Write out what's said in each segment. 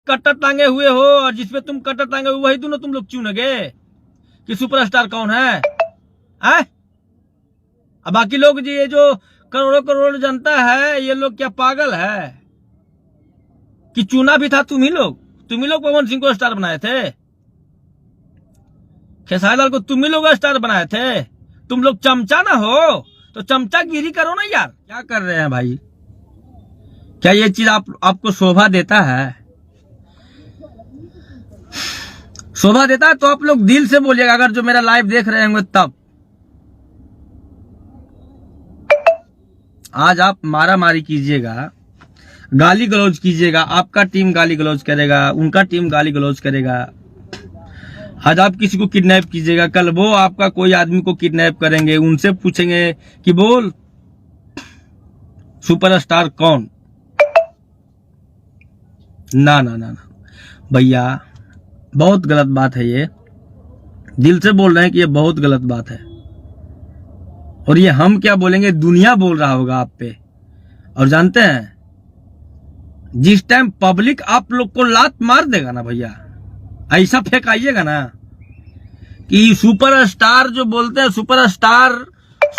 कट्टर टांगे हुए हो और जिसपे तुम कट्टर टांगे हुए वही दोनों तुम लोग चुनोगे कि सुपरस्टार कौन है? अब बाकी लोग जी ये जो करोड़ों करोड़ जनता है ये लोग क्या पागल है कि चुना भी था तुम ही लोग पवन सिंह को स्टार बनाए थे, खेसारी लाल को तुम ही लोग स्टार बनाए थे। तुम लोग चमचा ना हो तो चमचागिरी करो ना यार। क्या कर रहे हैं भाई? क्या ये चीज आपको शोभा देता है? शोभा देता है तो आप लोग दिल से बोलिएगा, अगर जो मेरा लाइव देख रहे होंगे तब। आज आप मारा मारी कीजिएगा, गाली गलौज कीजिएगा, आपका टीम गाली गलौज करेगा, उनका टीम गाली गलौज करेगा। आज आप किसी को किडनैप कीजिएगा, कल वो आपका कोई आदमी को किडनैप करेंगे, उनसे पूछेंगे कि बोल सुपरस्टार कौन? ना ना ना ना भैया, बहुत गलत बात है ये। दिल से बोल रहे हैं कि ये बहुत गलत बात है। और ये हम क्या बोलेंगे, दुनिया बोल रहा होगा आप पे। और जानते हैं जिस टाइम पब्लिक आप लोग को लात मार देगा ना भैया, ऐसा फेंकाइएगा ना कि सुपरस्टार जो बोलते हैं, सुपरस्टार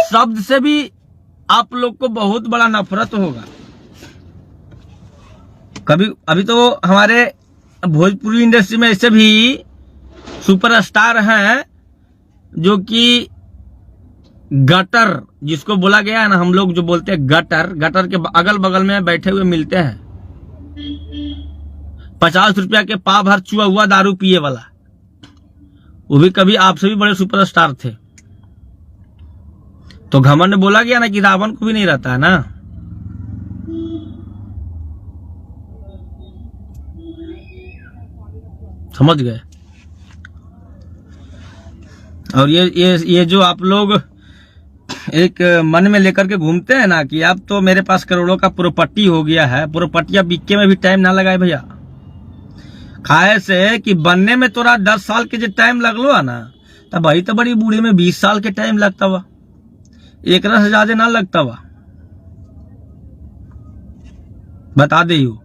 शब्द से भी आप लोग को बहुत बड़ा नफरत होगा। कभी अभी तो हमारे भोजपुरी इंडस्ट्री में ऐसे भी सुपरस्टार हैं जो कि गटर, जिसको बोला गया है ना, हम लोग जो बोलते हैं गटर, गटर के अगल बगल में बैठे हुए मिलते हैं। 50 रुपया के पाव भर चुआ हुआ दारू पिए वाला, वो भी कभी आपसे भी बड़े सुपरस्टार थे। तो घमंड बोला गया ना कि रावण को भी नहीं रहता है ना। समझ गए? और ये जो आप लोग एक मन में लेकर के घूमते हैं ना कि अब तो मेरे पास करोड़ों का प्रॉपर्टी हो गया है, प्रॉपर्टियां बिकने में भी टाइम ना लगाए भैया। खाए से कि बनने में तोरा 10 साल के जो टाइम लगलो है ना, तब भाई तो बड़ी बूढ़े में 20 साल के टाइम लगता हुआ, एक से ज्यादा ना लगता हुआ। बता दे हो।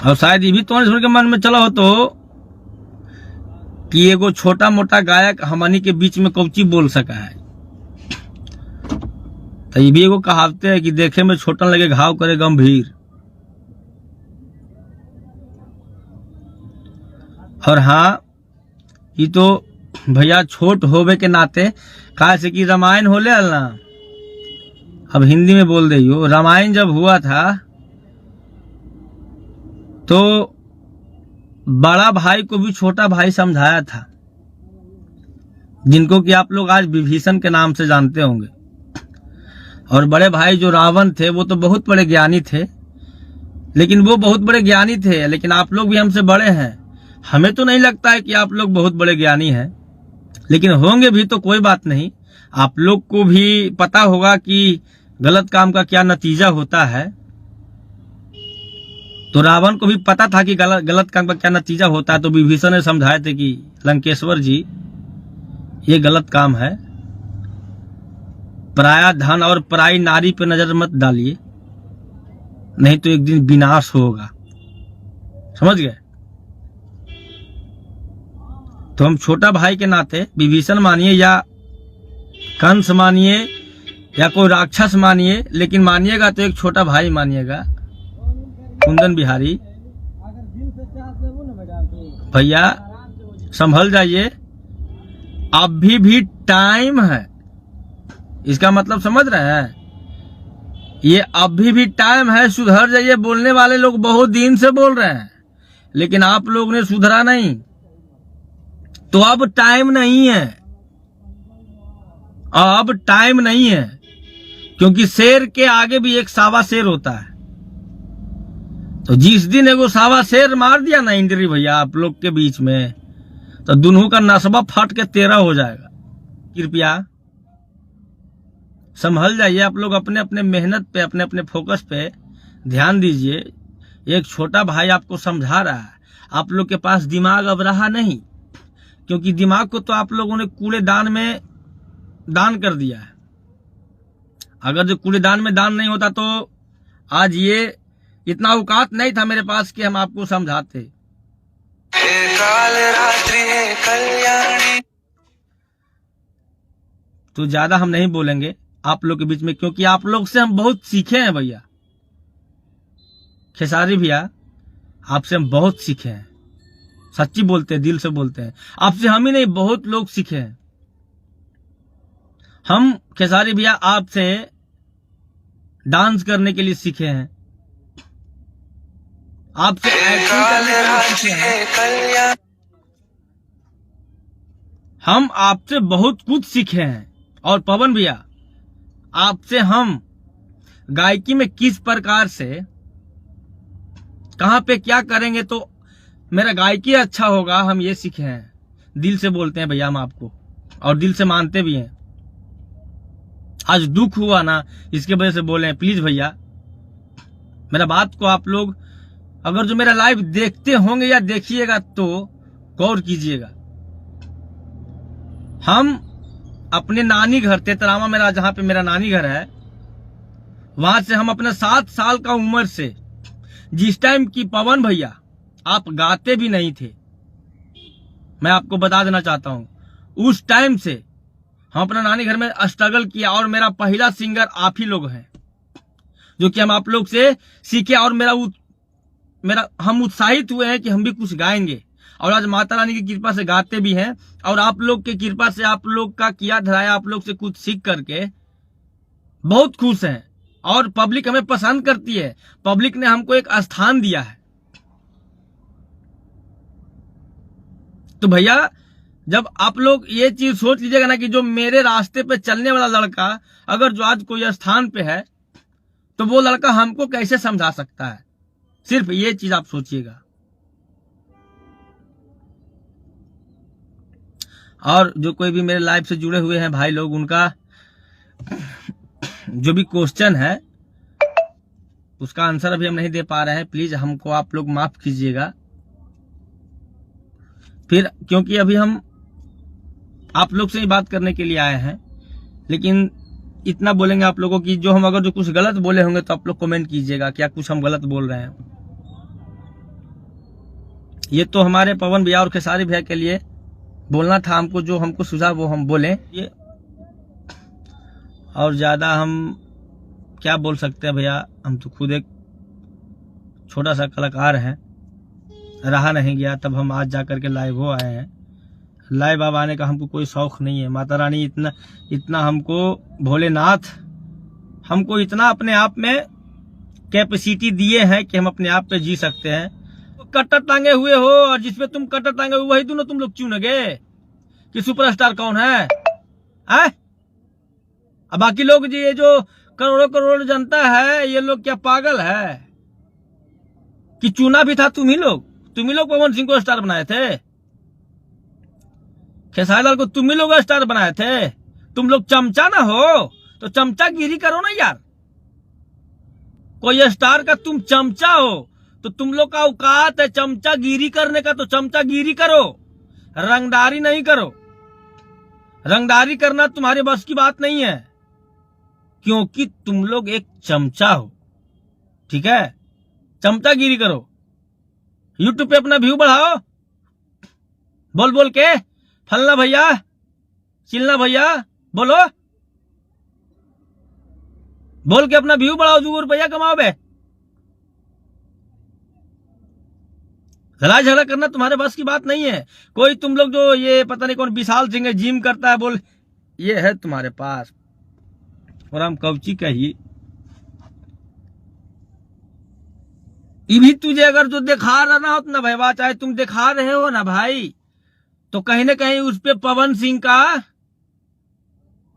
और शायद ये भी तो सुन के मन में चला हो तो कि एगो छोटा मोटा गायक हमनी के बीच में कौची बोल सका है। तो ये भी एगो कहावत है कि देखे में छोटा लगे घाव करे गंभीर। और हाँ, ये तो भैया छोट होवे के नाते, कहा से कि रामायण होले ना, अब हिंदी में बोल दे हो, रामायण जब हुआ था तो बड़ा भाई को भी छोटा भाई समझाया था, जिनको कि आप लोग आज विभीषण के नाम से जानते होंगे। और बड़े भाई जो रावण थे वो तो बहुत बड़े ज्ञानी थे, लेकिन वो बहुत बड़े ज्ञानी थे, लेकिन आप लोग भी हमसे बड़े हैं। हमें तो नहीं लगता है कि आप लोग बहुत बड़े ज्ञानी हैं, लेकिन होंगे भी तो कोई बात नहीं। आप लोग को भी पता होगा कि गलत काम का क्या नतीजा होता है। तो रावण को भी पता था कि गलत काम का क्या नतीजा होता है। तो विभीषण ने समझाए थे कि लंकेश्वर जी, ये गलत काम है, पराया धन और पराई नारी पे नजर मत डालिए, नहीं तो एक दिन विनाश होगा। समझ गए? तो हम छोटा भाई के नाते विभीषण मानिए या कंस मानिए या कोई राक्षस मानिए, लेकिन मानिएगा तो एक छोटा भाई मानिएगा, कुंदन बिहारी। भैया संभल जाइए, अभी भी टाइम है। इसका मतलब समझ रहे हैं? ये अभी भी टाइम है, सुधर जाइए। बोलने वाले लोग बहुत दिन से बोल रहे हैं, लेकिन आप लोग ने सुधरा नहीं। तो अब टाइम नहीं है, अब टाइम नहीं है, क्योंकि शेर के आगे भी एक सावा शेर होता है। तो जिस दिन एगो सावा शेर मार दिया ना इंद्री भैया आप लोग के बीच में, तो दोनों का नस्बा फट के 13 हो जाएगा। कृपया संभल जाइए। आप लोग अपने अपने मेहनत पे, अपने अपने फोकस पे ध्यान दीजिए। एक छोटा भाई आपको समझा रहा है, आप लोग के पास दिमाग अब रहा नहीं, क्योंकि दिमाग को तो आप लोगों ने कूड़ेदान में दान कर दिया है। अगर जो कूड़ेदान में दान नहीं होता तो आज ये इतना औकात नहीं था मेरे पास कि हम आपको समझाते। काल रात्रि कल्याणी। तो ज्यादा हम नहीं बोलेंगे आप लोग के बीच में, क्योंकि आप लोग से हम बहुत सीखे हैं भैया। खेसारी भैया, आपसे हम बहुत सीखे हैं, सच्ची बोलते हैं, दिल से बोलते हैं। आपसे हम ही नहीं, बहुत लोग सीखे हैं। हम खेसारी भैया आपसे डांस करने के लिए सीखे हैं, आपसे एक्टिंग करने के लिए सीखे हैं, हम आपसे बहुत कुछ सीखे हैं। और पवन भैया, आपसे हम गायकी में किस प्रकार से कहां पे क्या करेंगे तो मेरा गायकी अच्छा होगा, हम ये सीखे हैं। दिल से बोलते हैं भैया हम आपको, और दिल से मानते भी हैं। आज दुख हुआ ना, इसके वजह से बोले हैं। प्लीज भैया, मेरा बात को आप लोग अगर जो मेरा लाइव देखते होंगे या देखिएगा तो गौर कीजिएगा। हम अपने नानी घर तेतरामा, मेरा जहां पे मेरा नानी घर है, वहां से हम अपने 7 साल का उम्र से, जिस टाइम की पवन भैया आप गाते भी नहीं थे, मैं आपको बता देना चाहता हूं, उस टाइम से हम अपना नानी घर में स्ट्रगल किया। और मेरा पहला सिंगर आप ही लोग हैं, जो कि हम आप लोग से सीखे। और हम उत्साहित हुए हैं कि हम भी कुछ गाएंगे, और आज माता रानी की कृपा से गाते भी हैं। और आप लोग की कृपा से, आप लोग का किया धराया, आप लोग से कुछ सीख करके बहुत खुश हैं। और पब्लिक हमें पसंद करती है, पब्लिक ने हमको एक स्थान दिया है। तो भैया, जब आप लोग ये चीज सोच लीजिएगा ना कि जो मेरे रास्ते पे चलने वाला लड़का अगर जो आज कोई स्थान पे है, तो वो लड़का हमको कैसे समझा सकता है। सिर्फ ये चीज आप सोचिएगा। और जो कोई भी मेरे लाइफ से जुड़े हुए हैं भाई लोग, उनका जो भी क्वेश्चन है उसका आंसर अभी हम नहीं दे पा रहे हैं। प्लीज हमको आप लोग माफ कीजिएगा। फिर क्योंकि अभी हम आप लोग से ही बात करने के लिए आए हैं, लेकिन इतना बोलेंगे आप लोगों की, जो हम अगर जो कुछ गलत बोले होंगे तो आप लोग कमेंट कीजिएगा क्या कुछ हम गलत बोल रहे हैं। ये तो हमारे पवन भैया और खेसारी भैया के लिए बोलना था हमको, जो हमको सुझा वो हम बोले। ये और ज्यादा हम क्या बोल सकते हैं भैया, हम तो खुद एक छोटा सा कलाकार हैं, रहा नहीं गया, तब हम आज जाकर के लाइव हो आए हैं। लाइव अब आने का हमको कोई शौक नहीं है। माता रानी इतना हमको, भोलेनाथ हमको इतना अपने आप में कैपेसिटी दिए हैं कि हम अपने आप पे जी सकते हैं। कट्टर टांगे हुए हो, और जिसपे तुम कट्टर टांगे हुए वही दोनों तुम लोग चुनोगे कि सुपरस्टार कौन है? अब बाकी लोग जी, ये जो करोड़ों करोड़ जनता है, ये लोग क्या पागल है कि चुना भी था तुम ही लोग पवन सिंह को स्टार बनाए थे, खेसारी लाल को तुम ही लोग स्टार बनाए थे। तुम लोग चमचा ना हो तो चमचागिरी करो ना यार। कोई स्टार का तुम चमचा हो तो तुम लोग का औकात है चमचागिरी करने का, तो चमचागिरी करो, रंगदारी नहीं करो। रंगदारी करना तुम्हारे बस की बात नहीं है, क्योंकि तुम लोग एक चमचा हो, ठीक है? चमचागिरी करो, यूट्यूब पे अपना व्यू बढ़ाओ, बोल बोल के फलना भैया, चिलना भैया, बोल के अपना व्यू बढ़ाओ, 2 रुपया कमाओ बे। लड़ाई झगड़ा करना तुम्हारे बस की बात नहीं है। कोई तुम लोग जो ये पता नहीं कौन विशाल सिंह है, जिम करता है, बोल ये है तुम्हारे पास, और हम कौची कही। ये भी तुझे अगर जो दिखा रहा हो ना भाई, चाहे तुम दिखा रहे हो ना भाई, तो कहीं ना कहीं उस पे पवन सिंह का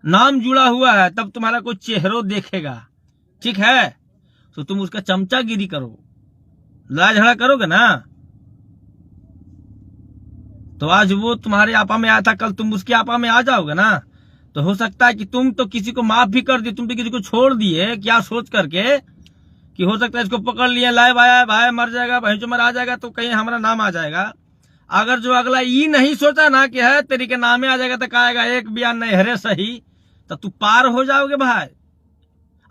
नाम जुड़ा हुआ है, तब तुम्हारा कोई चेहरा देखेगा, ठीक है? तो तुम उसका चमचागिरी करो, लड़ाई झगड़ा करोगे ना, तो आज वो तुम्हारे आपा में आया था, कल तुम उसके आपा में आ जाओगे ना। तो हो सकता है कि तुम तो किसी को माफ भी कर दिए, तुम तो किसी को छोड़ दिए, क्या सोच करके कि हो सकता है इसको पकड़ लिए, लाइव आया है भाई, मर जाएगा, भाई जो मर आ जाएगा तो कहीं हमारा नाम आ जाएगा। अगर जो अगला ये नहीं सोचा ना कि है तेरी के नामे आ जाएगा, तो कहेगा एक बयान नहीं हरे सही, तो तू पार हो जाओगे भाई।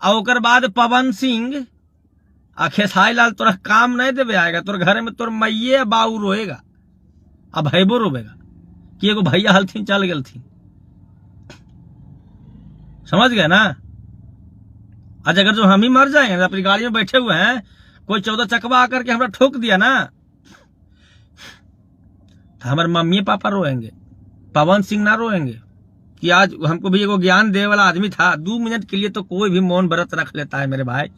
और ओकर बाद पवन सिंह खेसारी लाल तोरा काम नहीं देवे आएगा, तोर घर में तोर मैये बाऊ रोएगा, अब भैबो रोवेगा कि एगो भैया हलथिन चल गलथिन। समझ गए ना? आज अगर जो हम ही मर जाएंगे, अपनी गाड़ी में बैठे हुए हैं, कोई 14 चकवा आकर के हमरा ठोक दिया ना, तो हमारे मम्मी पापा रोएंगे, पवन सिंह ना रोएंगे कि आज हमको भी एगो ज्ञान दे वाला आदमी था। 2 मिनट के लिए तो कोई भी मौन व्रत रख लेता है मेरे भाई।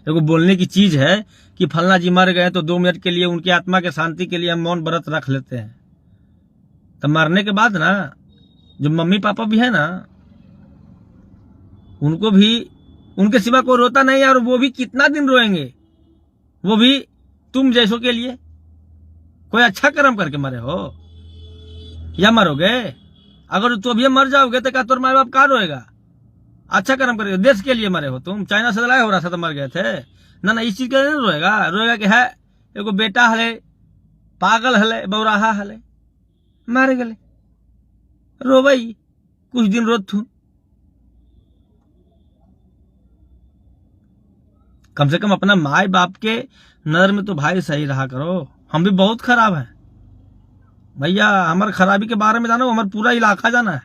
एगो बोलने की चीज है कि फलना जी मर गए तो 2 मिनट के लिए उनकी आत्मा के शांति के लिए हम मौन व्रत रख लेते हैं। तो मरने के बाद ना जो मम्मी पापा भी है ना, उनको भी उनके सिवा कोई रोता नहीं है, और वो भी कितना दिन रोएंगे, वो भी तुम जैसों के लिए। कोई अच्छा कर्म करके मरे हो या मरोगे? अगर तो अभी मर जाओगे तो क्या तोर माँ बाप कहाँ रोएगा? अच्छा कर्म करके देश के लिए मरे हो तुम। चाइना से लड़ाई हो रहा था तो मर गए थे ना, इस चीज के लिए नहीं रोएगा। रोएगा कि है एगो बेटा हले, पागल हले, बौराहा हले, मारे गले, रो भाई कुछ दिन रोत थू। कम से कम अपना माई बाप के नजर में तो भाई सही रहा करो। हम भी बहुत खराब हैं भैया, हमारे खराबी के बारे में जानो, हमारा पूरा इलाका जाना है,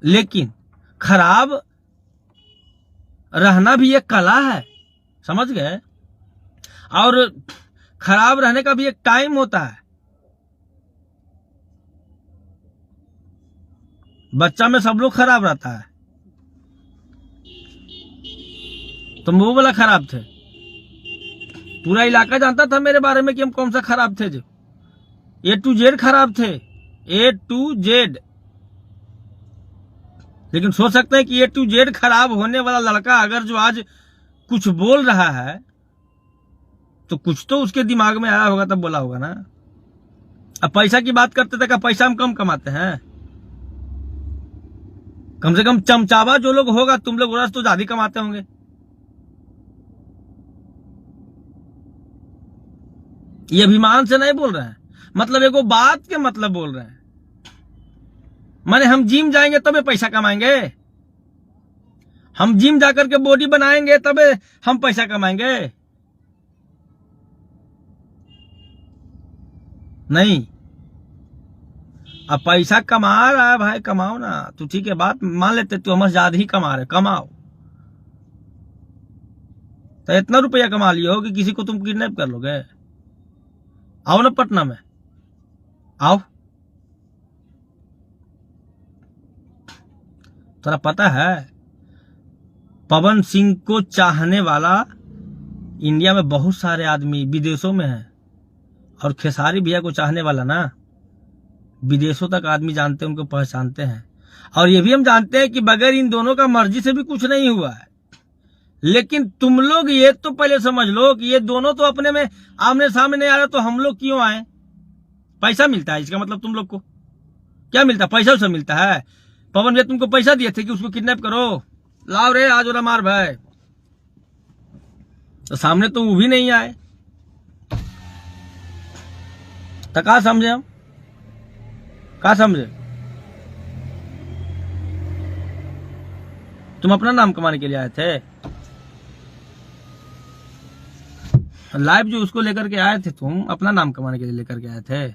लेकिन खराब रहना भी एक कला है, समझ गए? और खराब रहने का भी एक टाइम होता है। बच्चा में सब लोग खराब रहता है, तुम वो वाला खराब थे। पूरा इलाका जानता था मेरे बारे में कि हम कौन सा खराब थे। जो A to Z खराब थे, A to Z। लेकिन सोच सकते हैं कि A to Z खराब होने वाला लड़का अगर जो आज कुछ बोल रहा है तो कुछ तो उसके दिमाग में आया होगा, तब बोला होगा ना। अब पैसा की बात करते थे, क्या पैसा हम कम कमाते हैं? कम से कम चमचावा जो लोग होगा, तुम लोग तो ज्यादा कमाते होंगे। ये अभिमान से नहीं बोल रहे हैं, मतलब एगो बात के मतलब बोल रहे हैं। माने हम जिम जाएंगे तबे पैसा कमाएंगे, हम जिम जाकर के बॉडी बनाएंगे तबे हम पैसा कमाएंगे? नहीं। अब पैसा कमा रहा है भाई, कमाओ ना। तू ठीक है, बात मान लेते तू हमसे ज्यादा ही कमा रहे, कमाओ। तो इतना रुपया कमा लियो कि किसी को तुम किडनैप कर लोगे? आओ ना पटना में, आओ। तोरा पता है पवन सिंह को चाहने वाला इंडिया में बहुत सारे आदमी विदेशों में हैं, और खेसारी भैया को चाहने वाला ना विदेशों तक आदमी जानते हैं, उनको पहचानते हैं। और ये भी हम जानते हैं कि बगैर इन दोनों का मर्जी से भी कुछ नहीं हुआ है। लेकिन तुम लोग ये तो पहले समझ लो कि ये दोनों तो अपने में आमने सामने नहीं आ रहे, तो हम लोग क्यों आए? पैसा मिलता है, इसका मतलब तुम लोग को क्या मिलता है? पैसा उसे मिलता है। पवन भैया तुमको पैसा दिए थे कि उसको किडनैप करो, लाओ रे आज वाला मार भाई। तो सामने तो वो भी नहीं आए, तो क्या समझे हम? क्या समझे? तुम अपना नाम कमाने के लिए आए थे। लाइव जो उसको लेकर के आए थे, तुम अपना नाम कमाने के लिए लेकर के आए थे।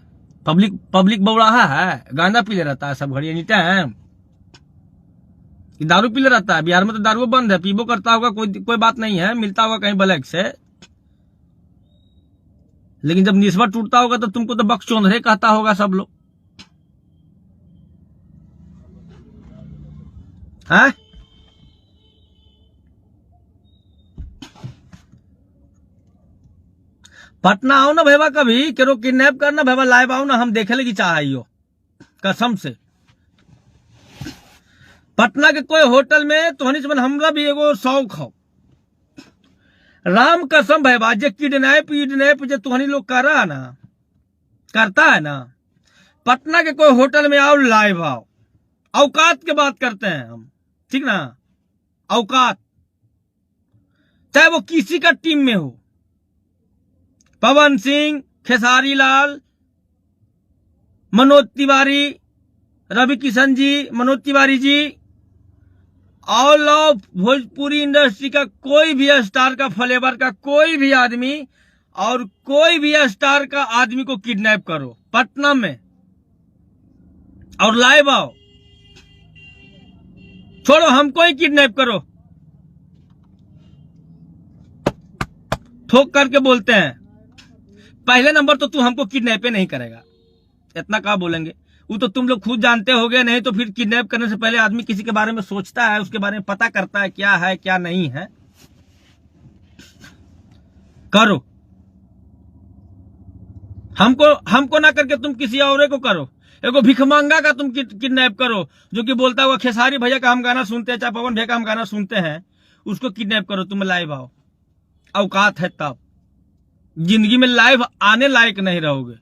पब्लिक बौड़ाहा है, गांजा पी ले रहता है सब घड़ी, एनी टाइम दारू पी ले रहता है। बिहार में तो दारू बंद है, पीबो करता होगा, कोई बात नहीं है, मिलता होगा कहीं ब्लैक से। लेकिन जब निस्बा टूटता होगा तो तुमको तो बकचोंधरे कहता होगा सब लोग, हैं? पटना आओ ना भैया, कभी करो किडनैप करना भैया, लाइव आओ ना, हम देखे लगी चाहिए कसम से। पटना के कोई होटल में तोहनी से हमरा भी एगो शौक हो, राम कसम भैया, जे किडनैप जे तोहनी लोग करता है ना, पटना के कोई होटल में आओ, लाइव आओ। औकात की बात करते हैं हम, ठीक ना? औकात, चाहे वो किसी का टीम में हो, Pawan Singh, Khesari Lal, Manoj Tiwari, Ravi Kishan ji, Manoj Tiwari ji, all of Bhojpuri industry का कोई भी स्टार का फ्लेवर का कोई भी आदमी और कोई भी स्टार का आदमी को किडनैप करो पटना में और लाइव आओ, छोड़ो हमको ही किडनैप करो। ठोक करके बोलते हैं, पहले नंबर तो तू हमको किडनैप नहीं करेगा, इतना क्या बोलेंगे। वो तो तुम लोग खुद जानते होगे, नहीं तो फिर किडनैप करने से पहले आदमी किसी के बारे में सोचता है, उसके बारे में पता करता है क्या नहीं है। करो, हमको ना करके तुम किसी और को करो। एगो भिखमंगा का तुम किडनैप करो जो कि बोलता हुआ खेसारी भैया का हम गाना सुनते हैं, चाहे पवन भैया का हम गाना सुनते हैं, उसको किडनैप करो। तुम लाइव आओ, औकात है तब। जिंदगी में लाइव आने लायक नहीं रहोगे,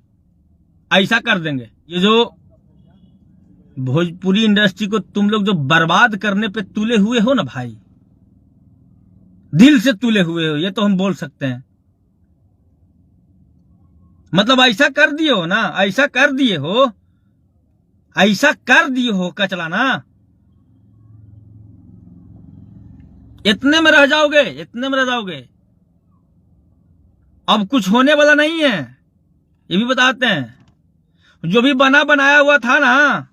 ऐसा कर देंगे। ये जो भोजपुरी इंडस्ट्री को तुम लोग जो बर्बाद करने पे तुले हुए हो ना भाई, दिल से तुले हुए हो, ये तो हम बोल सकते हैं। मतलब ऐसा कर दिए हो ना, ऐसा कर दिए हो, ऐसा कर दिए हो कचला ना, इतने में रह जाओगे, इतने में रह जाओगे। अब कुछ होने वाला नहीं है, ये भी बताते हैं। जो भी बना बनाया हुआ था ना,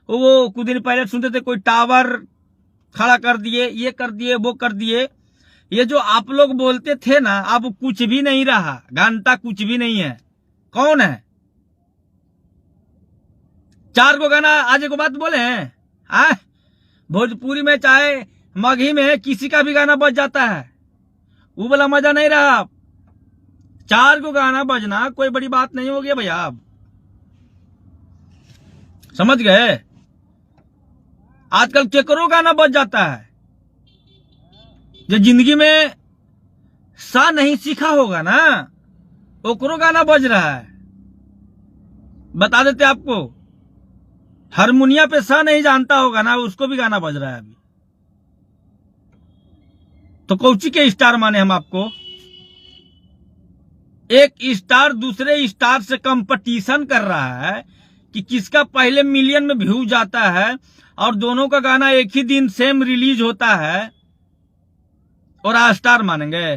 वो कुछ दिन पहले सुनते थे कोई टावर खड़ा कर दिए, ये कर दिए, वो कर दिए। ये जो आप लोग बोलते थे ना, अब कुछ भी नहीं रहा, घंटा कुछ भी नहीं है। कौन है? 4 को गाना आज को बात बोले हैं। भोजपुरी में चाहे मगही में किसी का भी गाना बज जाता है, वो वाला मजा नहीं रहा। 4 को गाना बजना कोई बड़ी बात नहीं हो गया भैया, आप समझ गए। आजकल केकरो गाना बज जाता है, जो जिंदगी में सा नहीं सीखा होगा ना, ओकरो गाना बज रहा है। बता देते आपको, हारमोनिया पे सा नहीं जानता होगा ना, उसको भी गाना बज रहा है अभी। तो कौची के स्टार माने हम आपको? एक स्टार दूसरे स्टार से कंपटीशन कर रहा है कि किसका पहले मिलियन में व्यू जाता है, और दोनों का गाना एक ही दिन सेम रिलीज होता है, और आज स्टार मानेंगे?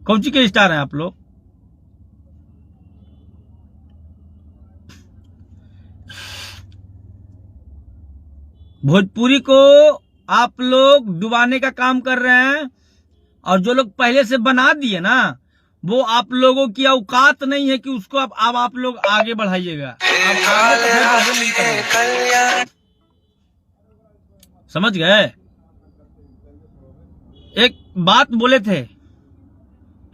कौची के स्टार हैं आप लोग? भोजपुरी को आप लोग डुबाने का काम कर रहे हैं, और जो लोग पहले से बना दिए ना, वो आप लोगों की औकात नहीं है कि उसको अब आप लोग आगे बढ़ाइएगा। समझ गए? एक बात बोले थे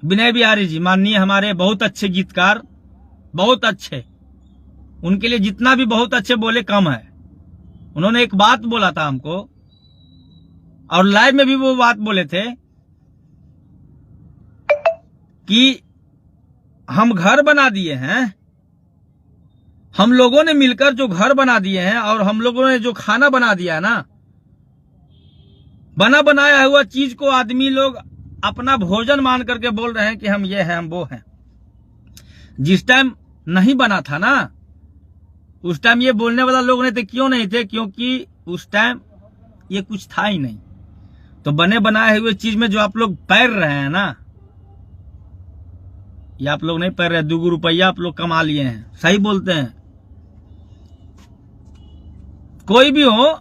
विनय बिहारी जी, माननीय हमारे बहुत अच्छे गीतकार, बहुत अच्छे, उनके लिए जितना भी बहुत अच्छे बोले कम है। उन्होंने एक बात बोला था हमको, और लाइव में भी वो बात बोले थे कि हम घर बना दिए हैं, हम लोगों ने मिलकर जो घर बना दिए हैं, और हम लोगों ने जो खाना बना दिया है ना, बना बनाया हुआ चीज को आदमी लोग अपना भोजन मान करके बोल रहे हैं कि हम ये हैं, हम वो हैं। जिस टाइम नहीं बना था ना, उस टाइम ये बोलने वाला लोग नहीं थे। क्यों नहीं थे? क्योंकि उस टाइम ये कुछ था ही नहीं। तो बने बनाए हुए चीज में जो आप लोग पैर रहे हैं ना, ये आप लोग नहीं पैर रहे, 2 रुपया आप लोग कमा लिए हैं। सही बोलते हैं। कोई भी हो,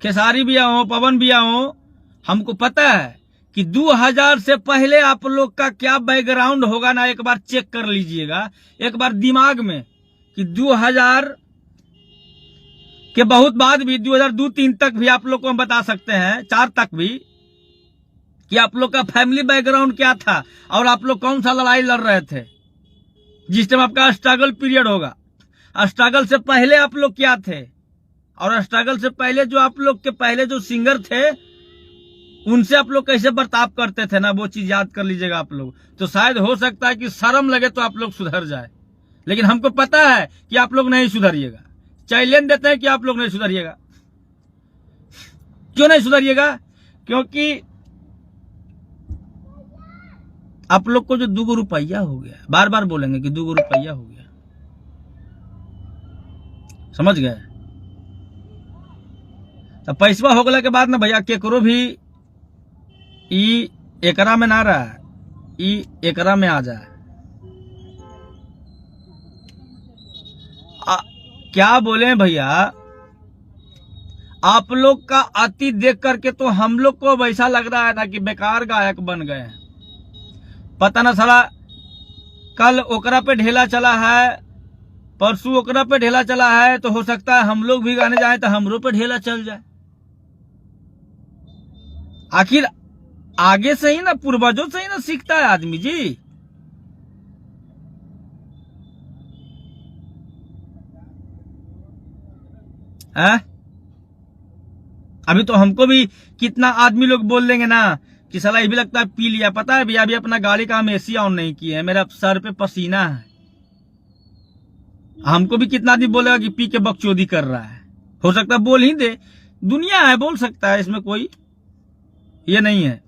खेसारी भैया हो, पवन भैया हो, हमको पता है कि 2000 से पहले आप लोग का क्या बैकग्राउंड होगा ना, एक बार चेक कर लीजिएगा, एक बार दिमाग में, कि 2000 के बहुत बाद भी 2002-3 तक भी आप लोग को हम बता सकते हैं, 4 तक भी, कि आप लोग का फैमिली बैकग्राउंड क्या था, और आप लोग कौन सा लड़ाई लड़ रहे थे। जिस टाइम आपका स्ट्रगल पीरियड होगा, स्ट्रगल से पहले आप लोग क्या थे, और स्ट्रगल से पहले जो आप लोग के पहले जो सिंगर थे, उनसे आप लोग कैसे बर्ताव करते थे ना, वो चीज याद कर लीजिएगा आप लोग। तो शायद हो सकता है कि शर्म लगे तो आप लोग सुधर जाए, लेकिन हमको पता है कि आप लोग नहीं सुधरिएगा। चैलेंज देते हैं कि आप लोग नहीं सुधरिएगा। क्यों नहीं सुधरिएगा? क्योंकि आप लोग को जो 2 रुपया हो गया, बार बार बोलेंगे कि 2 रुपया हो गया, समझ गए। तो पैसवा हो गला के बाद ना भैया केकरो भी ई एकरा में ना रहा, ई एकरा में आ जाए। क्या बोले भैया, आप लोग का अति देख करके तो हम लोग को वैसा लग रहा है ना कि बेकार गायक बन गए हैं। पता ना साला कल ओकरा पे ढेला चला है, परसों ओकरा पे ढेला चला है, तो हो सकता है हम लोग भी गाने जाए तो हमरो पे ढेला चल जाए। आखिर आगे से ही ना, पूर्वजों से ही ना सीखता है आदमी जी। है? अभी तो हमको भी कितना आदमी लोग बोल देंगे ना कि साला ये भी लगता है पी लिया। पता है भैया, अभी अपना गाड़ी का हम एसी ऑन नहीं किए हैं, मेरा सर पे पसीना है। हमको भी कितना आदमी बोलेगा कि पी के बकचोदी कर रहा है। हो सकता है बोल ही दे, दुनिया है, बोल सकता है, इसमें कोई ये नहीं है।